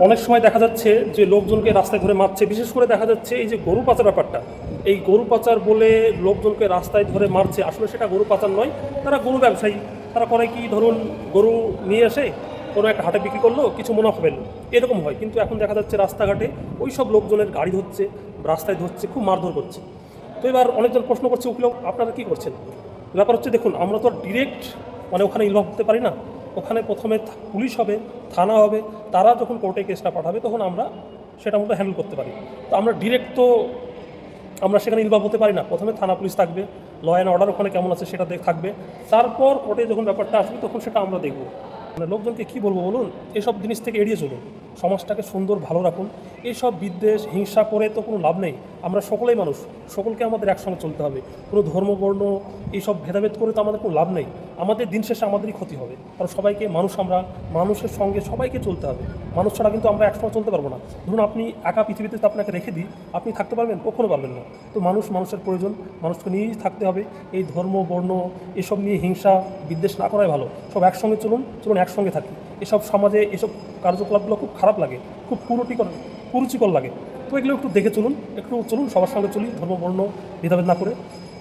অনেক সময় দেখা যাচ্ছে যে লোকজনকে রাস্তায় ধরে মারছে, বিশেষ করে দেখা যাচ্ছে এই যে গরু পাচার ব্যাপারটা, এই গরু পাচার বলে লোকজনকে রাস্তায় ধরে মারছে, আসলে সেটা গরু পাচার নয়, তারা গরু ব্যবসায়ী। তারা করে কি, ধরুন গরু নিয়ে এসে কোনো একটা হাটে বিক্রি করলো, কিছু মুনাফা পেল, এরকম হয়। কিন্তু এখন দেখা যাচ্ছে রাস্তাঘাটে ওই সব লোকজনের গাড়ি ধরছে, রাস্তায় ধরছে, খুব মারধর করছে। তো এবার অনেকজন প্রশ্ন করছে, উকিল আপনারা কী করছেন? ব্যাপার হচ্ছে, দেখুন আমরা তো ডিরেক্ট ওখানে ইনভলভ হতে পারি না। ওখানে প্রথমে পুলিশ হবে, থানা হবে, তারা যখন কোর্টে কেসটা পাঠাবে তখন আমরা সেটা মতো হ্যান্ডেল করতে পারি। তো আমরা ডিরেক্ট তো আমরা সেখানে ইনভলভ হতে পারি না। প্রথমে থানা পুলিশ থাকবে, ল অ্যান্ড অর্ডার ওখানে কেমন আছে সেটা থাকবে, তারপর কোর্টে যখন ব্যাপারটা আসবে তখন সেটা আমরা দেখব। মানে লোকজনকে কী বলবো বলুন, এসব জিনিস থেকে এড়িয়ে চলুন, সমাজটাকে সুন্দর ভালো রাখুন। এইসব বিদ্বেষ হিংসা করে তো কোনো লাভ নেই। আমরা সকলেই মানুষ, সকলকে আমাদের একসঙ্গে চলতে হবে। কোনো ধর্ম বর্ণ এইসব ভেদাভেদ করে তো আমাদের কোনো লাভ নেই। আমাদের দিন শেষে আমাদেরই ক্ষতি হবে, কারণ সবাইকে মানুষ, আমরা মানুষের সঙ্গে সবাইকে চলতে হবে। মানুষ ছাড়া কিন্তু আমরা একসঙ্গে চলতে পারবো না। ধরুন আপনি একা পৃথিবীতে তো আপনাকে রেখে দিই, আপনি থাকতে পারবেন? কখনো পারবেন না। তো মানুষের প্রয়োজন, মানুষকে নিয়েই থাকতে হবে। এই ধর্ম বর্ণ এসব নিয়ে হিংসা বিদ্বেষ না করাই ভালো। সব একসঙ্গে চলুন, একসঙ্গে থাকি। এসব সমাজে এসব কার্যকলাপগুলো খুব খারাপ লাগে, খুব কুরুচিকর লাগে। তো এগুলো একটু দেখে চলুন, একটু চলুন, সবার সঙ্গে চলি, ধর্ম বর্ণ ভেদাভেদ না করে।